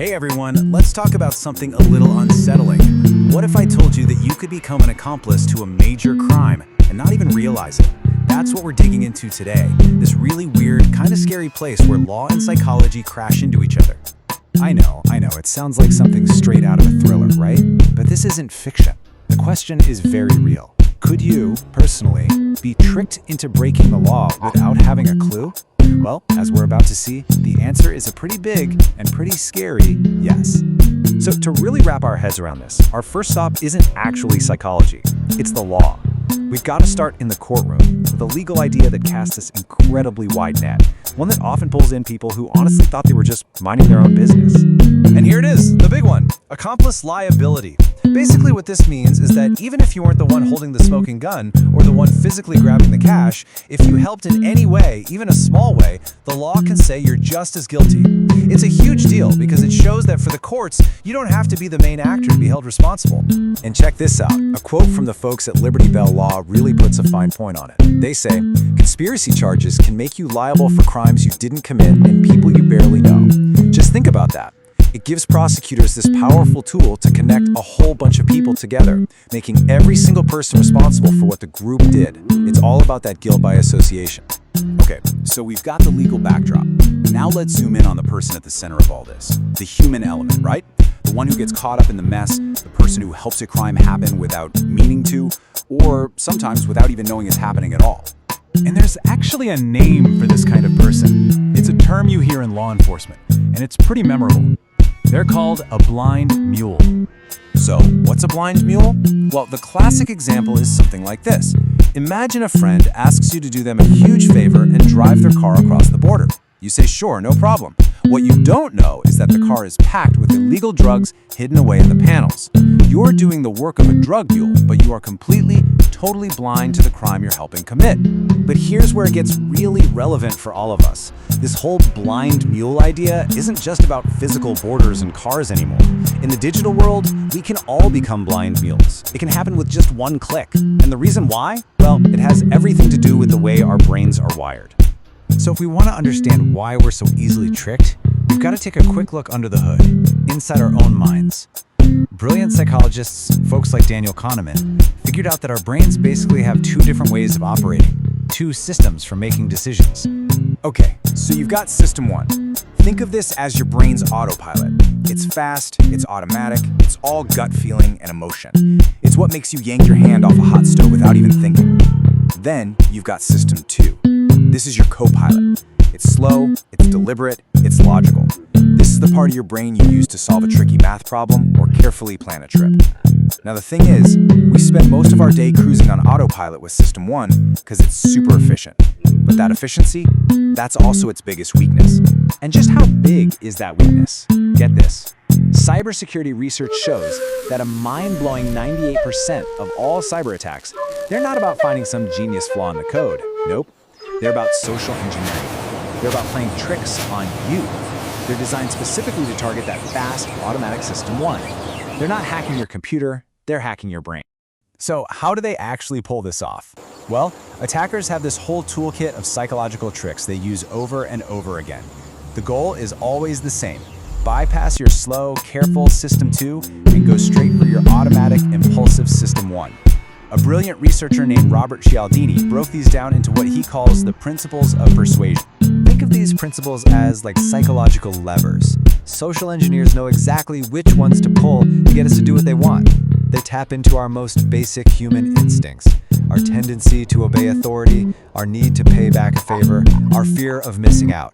Hey everyone, let's talk about something a little unsettling. What if I told you that you could become an accomplice to a major crime and not even realize it? That's what we're digging into today, this really weird, kind of scary place where law and psychology crash into each other. I know, it sounds like something straight out of a thriller, right? But this isn't fiction. The question is very real. Could you, personally, be tricked into breaking the law without having a clue? Well, as we're about to see, the answer is a pretty big and pretty scary yes. So to really wrap our heads around this, our first stop isn't actually psychology, it's the law. We've got to start in the courtroom with a legal idea that casts this incredibly wide net, one that often pulls in people who honestly thought they were just minding their own business. And here it is, the big one, accomplice liability. Basically what this means is that even if you weren't the one holding the smoking gun or the one physically grabbing the cash, if you helped in any way, even a small way, the law can say you're just as guilty. It's a huge deal because it shows that for the courts, you don't have to be the main actor to be held responsible. And check this out, a quote from the folks at Liberty Bell Law really puts a fine point on it. They say, conspiracy charges can make you liable for crimes you didn't commit and people you barely know. Just think about that. It gives prosecutors this powerful tool to connect a whole bunch of people together, making every single person responsible for what the group did. It's all about that guilt by association. Okay, so we've got the legal backdrop. Now let's zoom in on the person at the center of all this. The human element, right? The one who gets caught up in the mess, the person who helps a crime happen without meaning to, or sometimes without even knowing it's happening at all. And there's actually a name for this kind of person. It's a term you hear in law enforcement, and it's pretty memorable. They're called a blind mule. So, what's a blind mule? Well, the classic example is something like this. Imagine a friend asks you to do them a huge favor and drive their car across the border. You say, sure, no problem. What you don't know is that the car is packed with illegal drugs hidden away in the panels. You're doing the work of a drug mule, but you are completely, totally blind to the crime you're helping commit. But here's where it gets really relevant for all of us. This whole blind mule idea isn't just about physical borders and cars anymore. In the digital world, we can all become blind mules. It can happen with just one click. And the reason why? Well, it has everything to do with the way our brains are wired. So if we want to understand why we're so easily tricked, we've got to take a quick look under the hood, inside our own minds. Brilliant psychologists, folks like Daniel Kahneman, figured out that our brains basically have two different ways of operating, two systems for making decisions. Okay, so you've got system one. Think of this as your brain's autopilot. It's fast, it's automatic, it's all gut feeling and emotion. It's what makes you yank your hand off a hot stove without even thinking. Then you've got system two. This is your co-pilot. It's slow, it's deliberate, it's logical. This is the part of your brain you use to solve a tricky math problem or carefully plan a trip. Now the thing is, we spend most of our day cruising on autopilot with system one because it's super efficient. But that efficiency, that's also its biggest weakness. And just how big is that weakness? Get this. Cybersecurity research shows that a mind-blowing 98% of all cyber attacks, they're not about finding some genius flaw in the code. Nope. They're about social engineering. They're about playing tricks on you. They're designed specifically to target that fast, automatic system one. They're not hacking your computer, they're hacking your brain. So how do they actually pull this off? Well, attackers have this whole toolkit of psychological tricks they use over and over again. The goal is always the same. Bypass your slow, careful system two and go straight for your automatic, impulsive system one. A brilliant researcher named Robert Cialdini broke these down into what he calls the principles of persuasion. Think of these principles as like psychological levers. Social engineers know exactly which ones to pull to get us to do what they want. They tap into our most basic human instincts, our tendency to obey authority, our need to pay back a favor, our fear of missing out.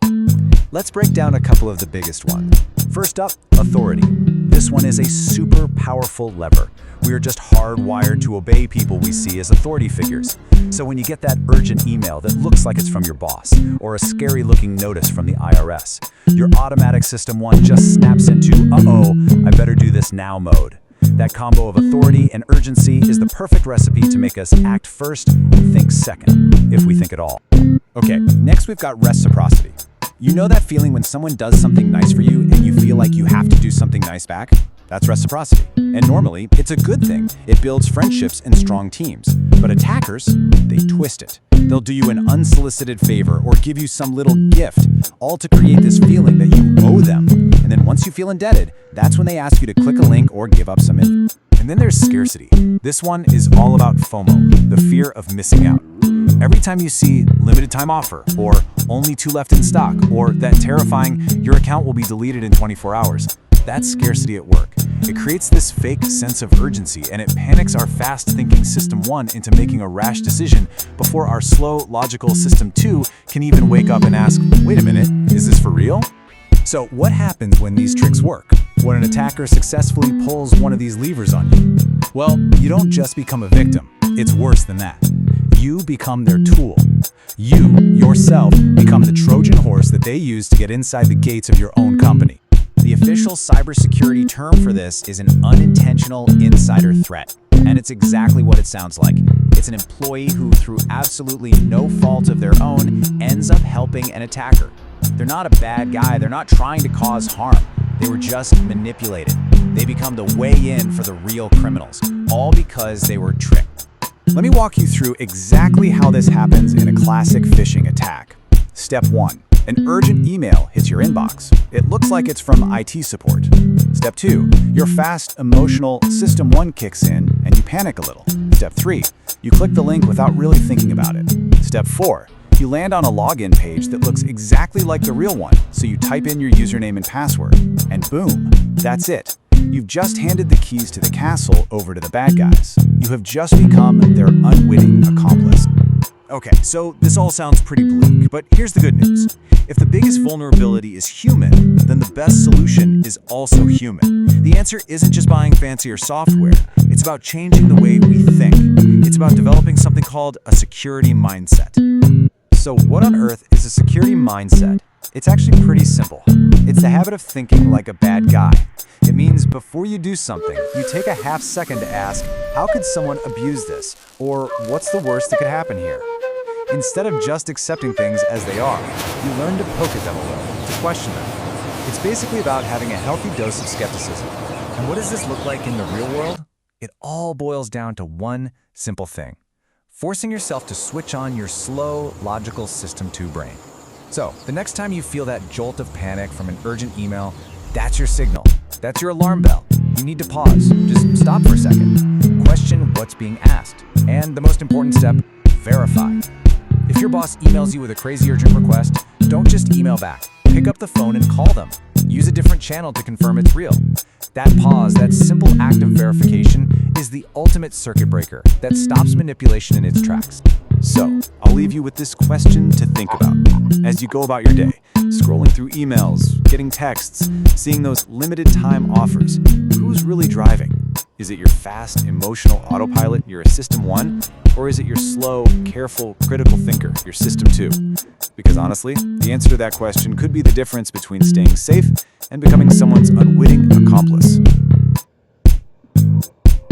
Let's break down a couple of the biggest ones. First up, authority. This one is a super powerful lever. We are just hardwired to obey people we see as authority figures. So when you get that urgent email that looks like it's from your boss, or a scary-looking notice from the IRS, your automatic system one just snaps into, uh-oh, I better do this now mode. That combo of authority and urgency is the perfect recipe to make us act first and think second, if we think at all. Okay, next we've got reciprocity. You know that feeling when someone does something nice for you and you feel like you have to do something nice back? That's reciprocity. And normally, it's a good thing. It builds friendships and strong teams. But attackers, they twist it. They'll do you an unsolicited favor or give you some little gift, all to create this feeling that you owe them. And then once you feel indebted, that's when they ask you to click a link or give up some info. And then there's scarcity. This one is all about FOMO, the fear of missing out. Every time you see limited time offer, or only 2 left in stock, or that terrifying your account will be deleted in 24 hours, that's scarcity at work. It creates this fake sense of urgency, and it panics our fast-thinking System 1 into making a rash decision before our slow, logical System 2 can even wake up and ask, wait a minute, is this for real? So what happens when these tricks work? When an attacker successfully pulls one of these levers on you? Well, you don't just become a victim. It's worse than that. You become their tool. You, yourself, become the Trojan horse that they use to get inside the gates of your own company. The official cybersecurity term for this is an unintentional insider threat. And it's exactly what it sounds like. It's an employee who, through absolutely no fault of their own, ends up helping an attacker. They're not a bad guy. They're not trying to cause harm. They were just manipulated. They become the way in for the real criminals, all because they were tricked. Let me walk you through exactly how this happens in a classic phishing attack. Step 1. An urgent email hits your inbox. It looks like it's from IT support. Step 2. Your fast, emotional System 1 kicks in and you panic a little. Step 3. You click the link without really thinking about it. Step 4. You land on a login page that looks exactly like the real one, so you type in your username and password. And boom, that's it. You've just handed the keys to the castle over to the bad guys. You have just become their unwitting accomplice. Okay, so this all sounds pretty bleak, but here's the good news. If the biggest vulnerability is human, then the best solution is also human. The answer isn't just buying fancier software. It's about changing the way we think. It's about developing something called a security mindset. So what on earth is a security mindset? It's actually pretty simple. It's the habit of thinking like a bad guy. It means before you do something, you take a half second to ask, how could someone abuse this? Or what's the worst that could happen here? Instead of just accepting things as they are, you learn to poke at them a little, to question them. It's basically about having a healthy dose of skepticism. And what does this look like in the real world? It all boils down to one simple thing: forcing yourself to switch on your slow, logical System 2 brain. So, the next time you feel that jolt of panic from an urgent email, that's your signal. That's your alarm bell. You need to pause. Just stop for a second. Question what's being asked. And the most important step, verify. If your boss emails you with a crazy urgent request, don't just email back. Pick up the phone and call them. Use a different channel to confirm it's real. That pause, that simple act of verification, is the ultimate circuit breaker that stops manipulation in its tracks. So, I'll leave you with this question to think about. As you go about your day, scrolling through emails, getting texts, seeing those limited time offers, who's really driving? Is it your fast, emotional autopilot, your System 1? Or is it your slow, careful, critical thinker, your System 2? Because honestly, the answer to that question could be the difference between staying safe and becoming someone's unwitting accomplice.